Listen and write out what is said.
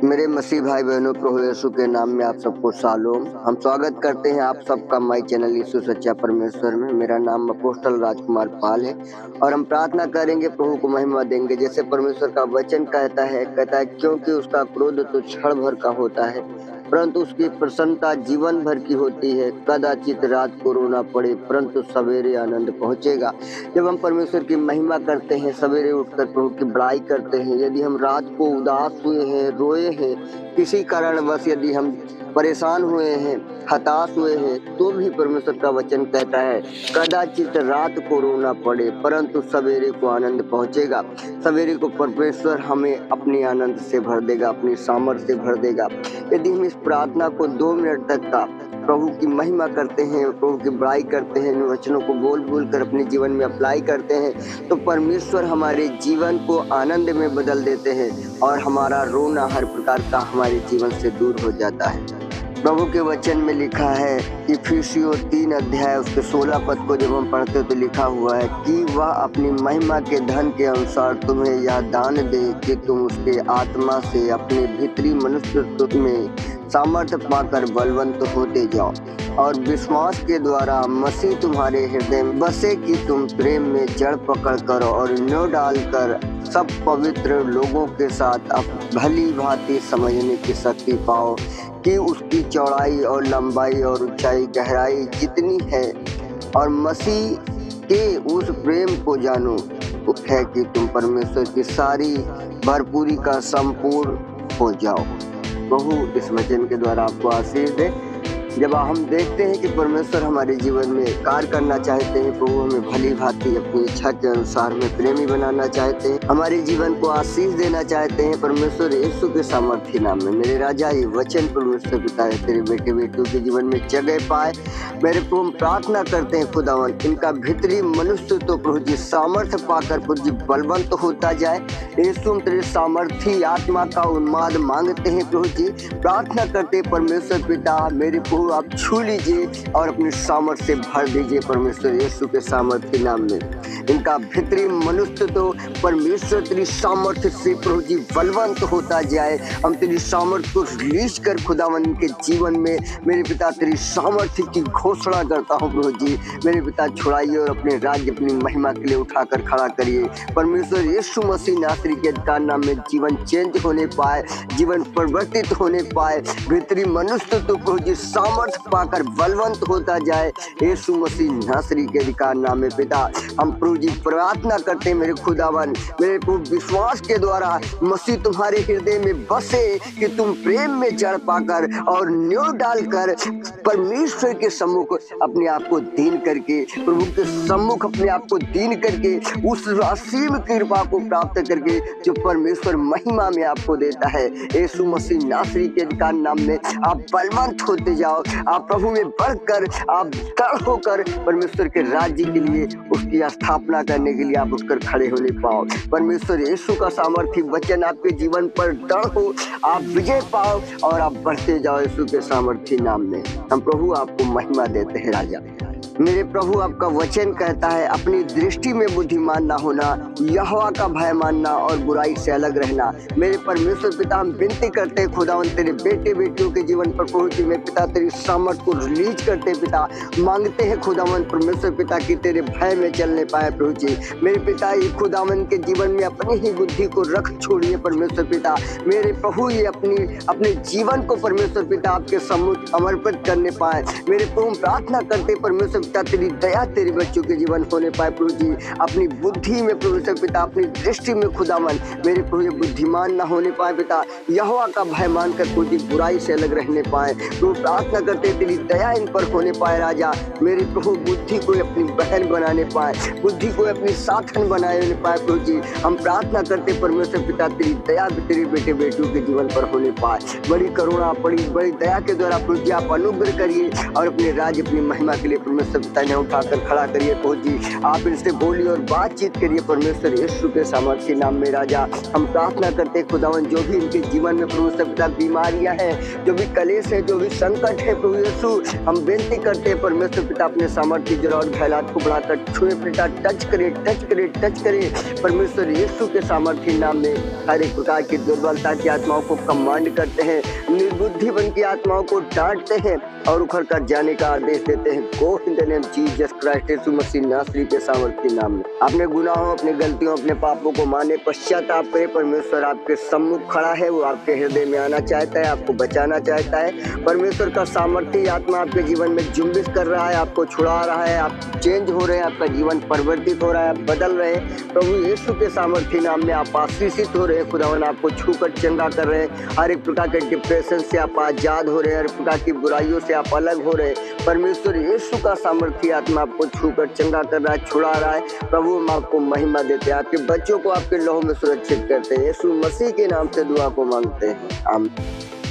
मेरे मसीह भाई बहनों, प्रभु यीशु के नाम में आप सबको शालोम। हम स्वागत करते हैं आप सबका माई चैनल यीशु सच्चा परमेश्वर में। मेरा नाम अपोस्टल राजकुमार पाल है और हम प्रार्थना करेंगे, प्रभु को महिमा देंगे। जैसे परमेश्वर का वचन कहता है क्योंकि उसका क्रोध तो क्षण भर का होता है, परंतु उसकी प्रसन्नता जीवन भर की होती है। कदाचित रात को रोना पड़े, परंतु सवेरे आनंद पहुंचेगा। जब हम परमेश्वर की महिमा करते हैं, सवेरे उठकर प्रभु की बड़ाई करते हैं, यदि हम रात को उदास हुए हैं, रोए हैं, किसी कारणवश यदि हम परेशान हुए हैं, हताश हुए हैं, तो भी परमेश्वर का वचन कहता है कदाचित रात को रोना पड़े, परंतु सवेरे को आनंद पहुंचेगा। सवेरे को परमेश्वर हमें अपनी आनंद से भर देगा, अपनी सामर्थ्य से भर देगा। यदि हम इस प्रार्थना को 2 मिनट तक का प्रभु की महिमा करते हैं, प्रभु की बड़ाई करते हैं, इन वचनों को बोल बोल कर अपने जीवन में अप्लाई करते हैं, तो परमेश्वर हमारे जीवन को आनंद में बदल देते हैं और हमारा रोना हर प्रकार का हमारे जीवन से दूर हो जाता है। प्रभु के वचन में लिखा है, इफिसियों 3 अध्याय उसके 16 पद को जब हम पढ़ते तो लिखा हुआ है कि वह अपनी महिमा के धन के अनुसार तुम्हें यह दान दे कि तुम उसके आत्मा से अपने भीतरी मनुष्य में सामर्थ्य पाकर बलवंत होते जाओ और विश्वास के द्वारा मसीह तुम्हारे हृदय में बसे कि तुम प्रेम में जड़ पकड़ कर और न्यौ डालकर सब पवित्र लोगों के साथ अब भली भांति समझने की शक्ति पाओ कि उसकी चौड़ाई और लंबाई और ऊंचाई गहराई जितनी है, और मसीह के उस प्रेम को जानो है कि तुम परमेश्वर की सारी भरपूरी का संपूर्ण हो जाओ। प्रभु इस वचन के द्वारा आपको आशीष दे। जब हम देखते हैं कि परमेश्वर हमारे जीवन में कार्य करना चाहते हैं, प्रभु हमें भली भांति अपनी इच्छा के अनुसार में प्रेमी बनाना चाहते हैं, हमारे जीवन को आशीष देना चाहते हैं, परमेश्वर यीशु के सामर्थ्य नाम में मेरे राजा ये वचन परमेश्वर पिता है तेरे बेटे बेटियों के जीवन में जगह पाए। मेरे प्रभु प्रार्थना करते हैं खुदावन, इनका भीतरी मनुष्य तो प्रभु जी सामर्थ्य पाकर प्रभु जी बलवंत होता जाए। यीशु तेरे सामर्थ्य आत्मा का उन्माद मांगते हैं प्रभु जी, प्रार्थना करते हैं परमेश्वर पिता मेरे प्रभु आप छू लीजिए और अपनी सामर्थ्य से भर दीजिए परमेश्वर यीशु के सामर्थ्य नाम में। इनका भीतरी मनुष्य तो परमेश्वर तेरी सामर्थ्य से प्रभु जी बलवंत होता जाए। हम तेरी सामर्थ्य को रिलीज कर खुदावन के जीवन में मेरे पिता तेरी सामर्थ्य की घोषणा करता हूँ प्रभु जी। मेरे पिता छुड़ाइए और अपने राज्य अपनी महिमा के लिए उठाकर खड़ा करिए। परमेश्वर यीशु मसीह नासरी के अधिकार नाम में जीवन चेंज होने पाए, जीवन परिवर्तित होने पाए, भीतरी मनुष्य तो प्रभु जी सामर्थ्य पाकर बलवंत होता जाए। यीशु मसीह नासरी के अधिकार नाम में पिता हम प्रभु जी प्रार्थना करते हैं मेरे खुदावन, मेरे प्रभु विश्वास के द्वारा मसीह तुम्हारे हृदय में बसे कि तुम प्रेम में जड़ पाकर और न्यौ डालकर परमेश्वर के सम्मुख अपने आप को दीन करके, प्रभु के सम्मुख अपने आप को दीन करके उस असीम कृपा को प्राप्त करके जो परमेश्वर महिमा में आपको देता है। यीशु मसीह नासरी के अधिकार नाम में आप बलवंत होते जाओ, आप प्रभु में बढ़कर आप दृढ़ होकर परमेश्वर के राज्य के लिए उसकी स्थापना करने के लिए आप उठकर खड़े होने पाओ। परमेश्वर यीशु का सामर्थ्य वचन आपके जीवन पर दृढ़ हो, आप विजय पाओ और आप बढ़ते जाओ यीशु के सामर्थ्य नाम में। हम प्रभु आपको महिमा देते हैं राजा। मेरे प्रभु आपका वचन कहता है अपनी दृष्टि में बुद्धिमान ना होना, यहोवा का भय मानना और बुराई से अलग रहना। मेरे परमेश्वर पिता हम विनती करते हैं खुदावन तेरे बेटे बेटियों के जीवन पर प्रभु जी में पिता तेरी सामर्थ को रिलीज करते पिता मांगते हैं खुदावन परमेश्वर पिता की तेरे भय में चलने पाए प्रभु जी। मेरे पिता ये खुदावन के जीवन में अपनी ही बुद्धि को रख छोड़िए परमेश्वर पिता। मेरे प्रभु ये अपने जीवन को परमेश्वर पिता आपके सम्मुख समर्पित करने पाए। मेरे प्रभु प्रार्थना करते परमेश्वर पिता तेरी दया तेरे बच्चों के जीवन होने पाए प्रभु जी। अपनी बुद्धि में परमेश्वर पिता अपनी दृष्टि में खुदावन मेरे प्रभु बुद्धिमान ना होने पाए पिता, यहोवा का भय मानकर प्रभु जी बुराई से अलग रहने पाए। प्रभु प्रार्थना करते तेरी दया इन पर होने पाए राजा। मेरे प्रभु बुद्धि को अपनी बहन बनाने पाए, बुद्धि को अपनी साथन बनाने पाए प्रभु जी। हम प्रार्थना करते परमेश्वर पिता तेरी दया तेरे बेटे बेटियों के जीवन पर होने पाए। बड़ी करुणा बड़ी दया के द्वारा प्रभु जी आप अनुग्रह करिए और अपने राज्य अपनी महिमा के लिए परमेश्वर परमेश्वर पिता ने उठाकर खड़ा करिए प्रभु जी। आप इनसे बोलिए और बातचीत करिए परमेश्वर यीशु के सामर्थ्य नाम में राजा। हम प्रार्थना करते हैं खुदावन, जो भी इनके जीवन में परमेश्वर पिता बीमारियां हैं, जो भी कलेश है, जो भी संकट है प्रभु यीशु, हम बेनती करते हैं परमेश्वर पिता अपने सामर्थ्य जरा और फैलात को बढ़ाकर छुए पिता, टच करे परमेश्वर यीशु के सामर्थ्य नाम में। हर एक प्रकार की दुर्बलता की आत्माओं को कमांड करते हैं, निर्बुद्धि बन की आत्माओं को डांटते हैं और उखड़ कर जाने का आदेश देते हैं। Go in the name Jesus Christ यीशु मसीह नासरी के सामर्थ्य नाम में। अपने गुनाहों, अपने गलतियों, अपने पापों को माने, पश्चाताप करे। परमेश्वर आपके सम्मुख खड़ा है, वो आपके हृदय में आना चाहता है, आपको बचाना चाहता है। परमेश्वर का सामर्थ्य आत्मा आपके जीवन में जुम्बिश कर रहा है, आपको छुड़ा रहा है, आप चेंज हो रहे हैं, आपका जीवन परिवर्तित हो रहा है, आप बदल रहे हैं। प्रभु यीशु के सामर्थ्य नाम में आप आशीषित हो रहे हैं। खुदावन आपको छूकर चंगा कर रहे हैं। हर एक प्रकार के डिप्रेशन से आप आजाद हो रहे हैं, हर प्रकार की बुराइयों से आप अलग हो रहे हैं। परमेश्वर यीशु का सामर्थ्य आत्मा आपको छूकर चंगा कर रहा है, छुड़ा रहा है। प्रभु हम आपको महिमा देते हैं, आपके बच्चों को आपके लहू में सुरक्षित करते हैं। यीशु मसीह के नाम से दुआ को मांगते हैं, आमीन।